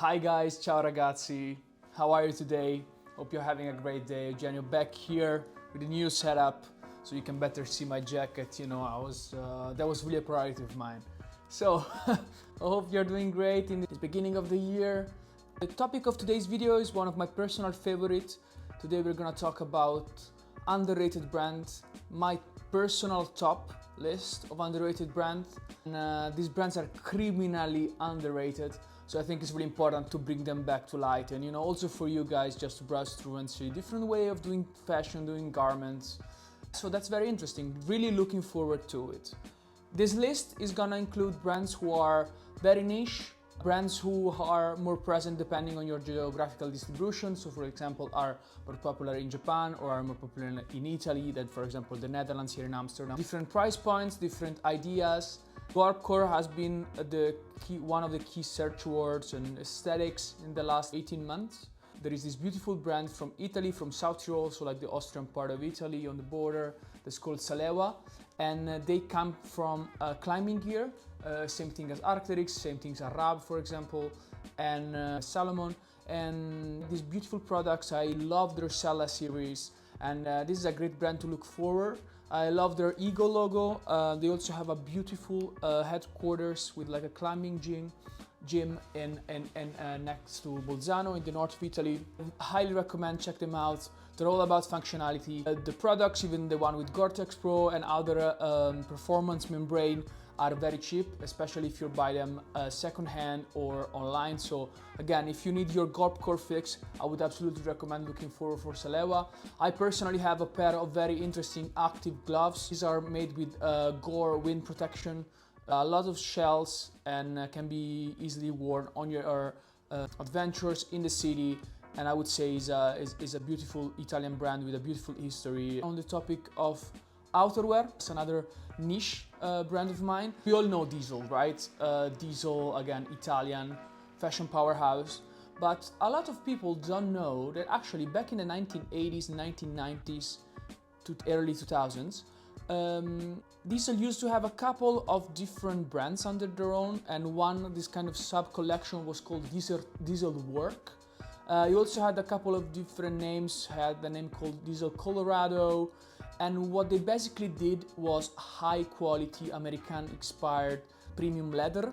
Hi guys, ciao ragazzi. How are you today? Hope you're having a great day. Eugenio back here with a new setup so you can better see my jacket. You know, that was really a priority of mine. So, I hope you're doing great in this beginning of the year. The topic of today's video is one of my personal favorites. Today we're gonna talk about underrated brands, my personal top list of underrated brands. And these brands are criminally underrated. So I think it's really important to bring them back to light and, you know, also for you guys just to browse through and see a different way of doing fashion, doing garments. So that's very interesting, really looking forward to it. This list is gonna include brands who are very niche, brands who are more present depending on your geographical distribution. So for example, are more popular in Japan or are more popular in Italy than, for example, the Netherlands here in Amsterdam. Different price points, different ideas. Gore has been one of the key search words and aesthetics in the last 18 months. There is this beautiful brand from Italy, from South Tyrol, so like the Austrian part of Italy on the border, that's called Salewa. And they come from climbing gear, same thing as Arc'teryx, same thing as Arab, for example, and Salomon. And these beautiful products, I love their Sella series, and this is a great brand to look forward. I love their Ego logo. They also have a beautiful headquarters with like a climbing gym in next to Bolzano in the north of Italy. I highly recommend, check them out. They're all about functionality. The products, even the one with Gore-Tex Pro and other performance membrane, are very cheap, especially if you buy them secondhand or online. So again, if you need your Gore fix, I would absolutely recommend looking forward for Salewa. I personally have a pair of very interesting active gloves. These are made with Gore wind protection, a lot of shells, and can be easily worn on your adventures in the city. And I would say is a beautiful Italian brand with a beautiful history. On the topic of outerwear, it's another niche brand of mine. We all know Diesel, right? Diesel, again, Italian fashion powerhouse. But a lot of people don't know that actually back in the 1980s, 1990s to early 2000s, Diesel used to have a couple of different brands under their own, and one, this kind of sub-collection was called Diesel Work. You also had a couple of different names, had the name called Diesel Colorado, and what they basically did was high quality American inspired premium leather.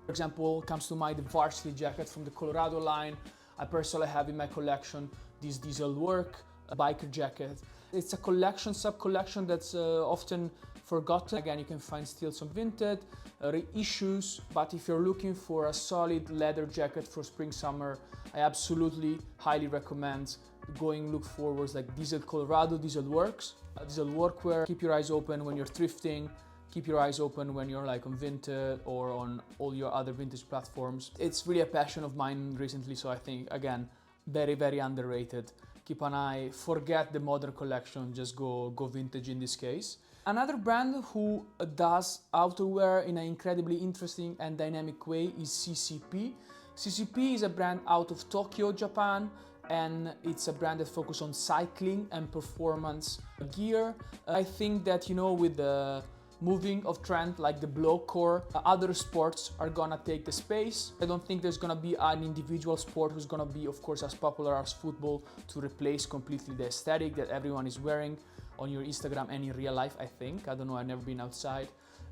For example, comes to mind the varsity jacket from the Colorado line. I personally have in my collection this Diesel Work biker jacket. It's a collection, sub-collection that's often forgotten. Again, you can find still some vintage reissues, but if you're looking for a solid leather jacket for spring summer, I absolutely highly recommend look forwards like Diesel Colorado, Diesel Works, Diesel Workwear. Keep your eyes open when you're thrifting. Keep your eyes open when you're like on Vinted or on all your other vintage platforms. It's really a passion of mine recently, so I think, again, very, very underrated. Keep an eye, forget the modern collection, just go vintage in this case. Another brand who does outerwear in an incredibly interesting and dynamic way is CCP. CCP is a brand out of Tokyo, Japan, and it's a brand that focuses on cycling and performance gear. I think that, you know, with the moving of trend like the blowcore, other sports are gonna take the space. I don't think there's gonna be an individual sport who's gonna be, of course, as popular as football to replace completely the aesthetic that everyone is wearing on your Instagram and in real life, I think. I don't know, I've never been outside.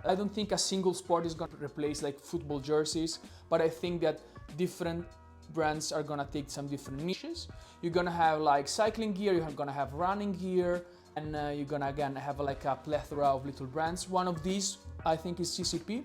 I don't think a single sport is gonna replace like football jerseys, but I think that different brands are gonna take some different niches. You're gonna have like cycling gear, you're gonna have running gear, and you're gonna again have like a plethora of little brands. One of these I think is CCP.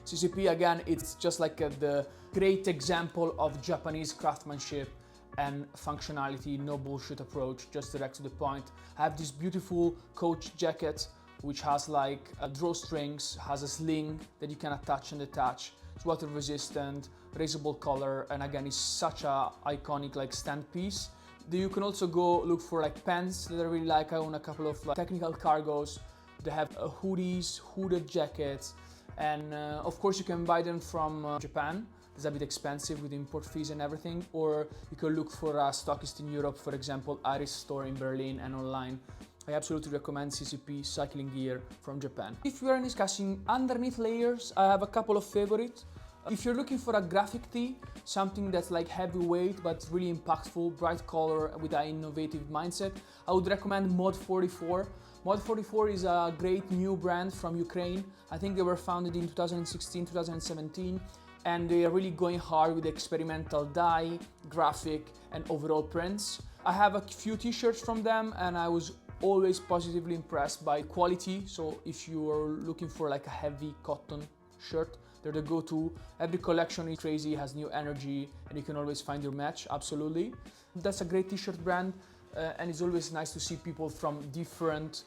CCP, again, it's just like the great example of Japanese craftsmanship and functionality, no bullshit approach, just direct to the point. I have this beautiful coach jacket which has like drawstrings, has a sling that you can attach and detach. It's water resistant, raisable collar, and again, it's such a iconic like stand piece. You can also go look for like pants that I really like. I own a couple of like technical cargos. They have hoodies, hooded jackets, and of course you can buy them from Japan. It's a bit expensive with import fees and everything, or you can look for a stockist in Europe, for example, Iris store in Berlin and online. I absolutely recommend CCP cycling gear from Japan. If we are discussing underneath layers, I have a couple of favorites. If you're looking for a graphic tee, something that's like heavyweight but really impactful, bright color with an innovative mindset, I would recommend Mod 44. Mod 44 is a great new brand from Ukraine. I think they were founded in 2016, 2017, and they are really going hard with experimental dye, graphic, and overall prints. I have a few t-shirts from them and I was always positively impressed by quality. So if you are looking for like a heavy cotton shirt, they're the go-to. Every collection is crazy, has new energy, and you can always find your match, absolutely. That's a great t-shirt brand, and it's always nice to see people from different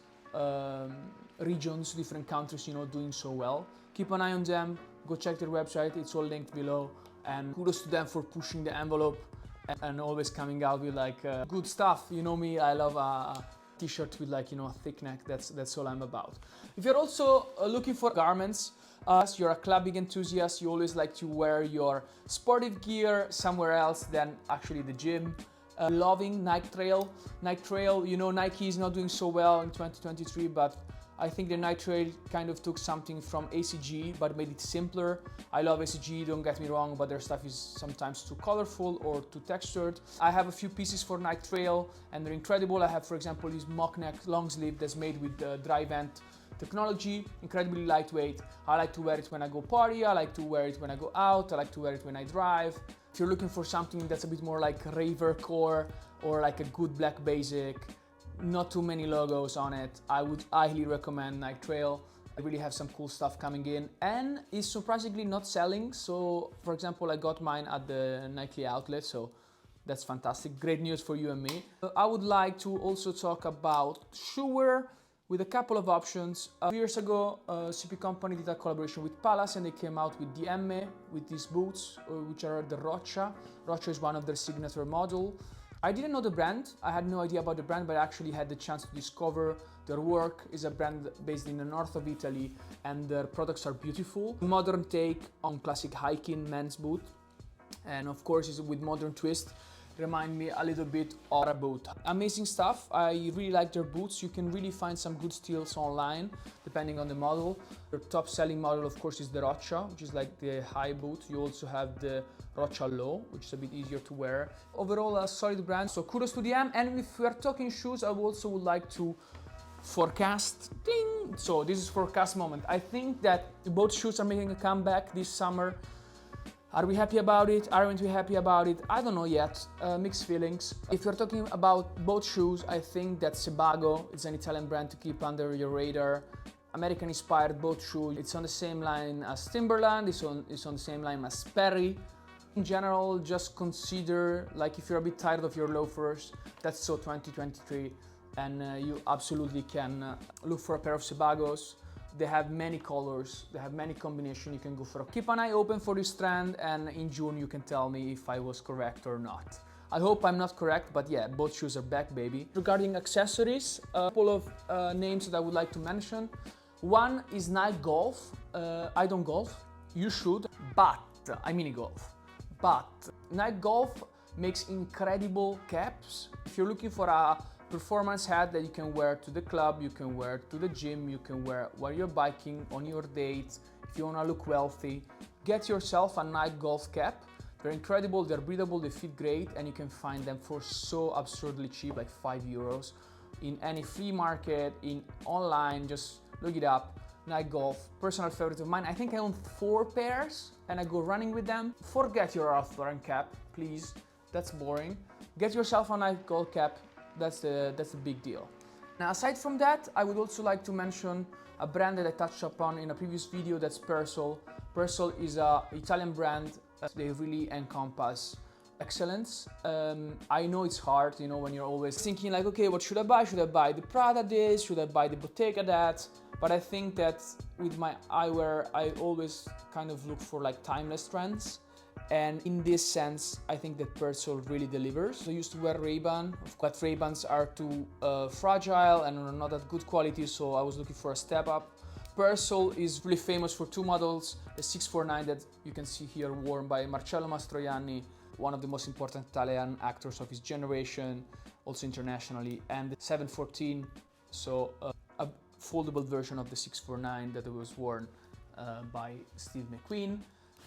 regions, different countries, you know, doing so well. Keep an eye on them, go check their website, it's all linked below, and kudos to them for pushing the envelope and always coming out with like good stuff. You know me, I love a t-shirt with like, you know, a thick neck. That's all I'm about. If you're also looking for garments, you're a clubbing enthusiast, you always like to wear your sportive gear somewhere else than actually the gym. Loving Nike Trail. Nike Trail, you know, Nike is not doing so well in 2023, but I think the Nike Trail kind of took something from ACG but made it simpler. I love ACG, don't get me wrong, but their stuff is sometimes too colorful or too textured. I have a few pieces for Nike Trail and they're incredible. I have, for example, this mock neck long sleeve that's made with dry vent technology, incredibly lightweight. I like to wear it when I go party, I like to wear it when I go out, I like to wear it when I drive. If you're looking for something that's a bit more like raver core or like a good black basic, not too many logos on it, I would highly recommend Nike Trail. They really have some cool stuff coming in and is surprisingly not selling. So for example, I got mine at the Nike outlet, so that's fantastic. Great news for you and me. I would like to also talk about shoe wear with a couple of options. A few years ago, CP company did a collaboration with Palace and they came out with Diemme, with these boots, which are the Roccia. Roccia is one of their signature model. I didn't know the brand, I had no idea about the brand, but I actually had the chance to discover their work. It's a brand based in the north of Italy and their products are beautiful. Modern take on classic hiking men's boot. And of course, it's with modern twist. Remind me a little bit of a boot. Amazing stuff. I really like their boots. You can really find some good steals online depending on the model. Their top selling model of course is the Roccia, which is like the high boot. You also have the Roccia Low, which is a bit easier to wear. Overall a solid brand, so kudos to them. And if we are talking shoes, I also would like to forecast. Ding! So this is forecast moment. I think that both shoes are making a comeback this summer. Are we happy about it? Aren't we happy about it? I don't know yet. Mixed feelings. If you're talking about both shoes, I think that Sebago is an Italian brand to keep under your radar. American-inspired boat shoe. It's on the same line as Timberland. It's on the same line as Sperry. In general, just consider, like if you're a bit tired of your loafers, that's so 2023, and you absolutely can look for a pair of Sebagos. They have many colors, they have many combinations you can go for. Keep an eye open for this trend, and in June you can tell me if I was correct or not. I hope I'm not correct, but yeah, both shoes are back, baby. Regarding accessories, a couple of names that I would like to mention. One is Nike Golf. I don't golf, you should, but I mini golf. But Nike Golf makes incredible caps. If you're looking for a performance hat that you can wear to the club, you can wear to the gym, you can wear while you're biking, on your dates, if you want to look wealthy, get yourself a Nike Golf cap. They're incredible, they're breathable, they fit great, and you can find them for so absurdly cheap, like €5 in any flea market, in online. Just look it up. Nike Golf, personal favorite of mine. I think I own 4 pairs and I go running with them. Forget your Ralph Lauren cap, please. That's boring. Get yourself a Nike Golf cap. That's the big deal. Now, aside from that, I would also like to mention a brand that I touched upon in a previous video. That's Persol. Persol is an Italian brand. They really encompass excellence. I know it's hard, you know, when you're always thinking like, okay, what should I buy? Should I buy the Prada this? Should I buy the Bottega that? But I think that with my eyewear, I always kind of look for like timeless trends. And in this sense, I think that Persol really delivers. I used to wear Ray-Ban, but Ray-Bans are too fragile and are not that good quality, so I was looking for a step up. Persol is really famous for 2 models, the 649 that you can see here worn by Marcello Mastroianni, one of the most important Italian actors of his generation, also internationally, and the 714, so a foldable version of the 649 that was worn by Steve McQueen.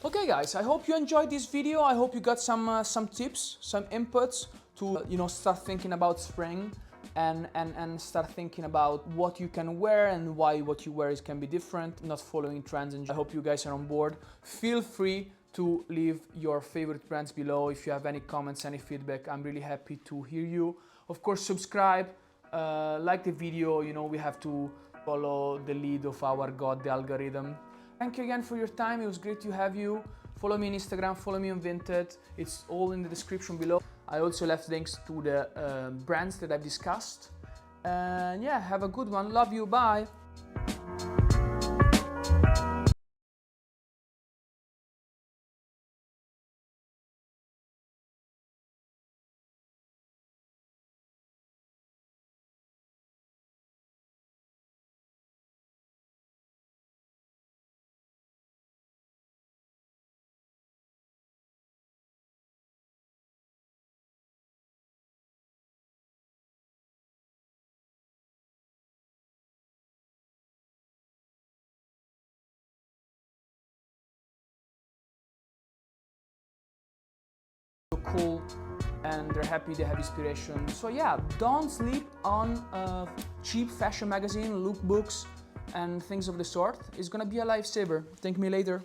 Okay guys, I hope you enjoyed this video. I hope you got some tips, some inputs to start thinking about spring and start thinking about what you can wear and why what you wear can be different, not following trends. And I hope you guys are on board. Feel free to leave your favorite brands below. If you have any comments, any feedback, I'm really happy to hear you. Of course, subscribe, like the video. We have to follow the lead of our god, the algorithm. Thank you again for your time. It was great to have you. Follow me on Instagram, follow me on Vinted. It's all in the description below. I also left links to the brands that I've discussed. And yeah, have a good one. Love you. Bye. Cool, and they're happy, they have inspiration. So yeah, don't sleep on cheap fashion magazine, lookbooks and things of the sort. It's gonna be a lifesaver. Thank me later.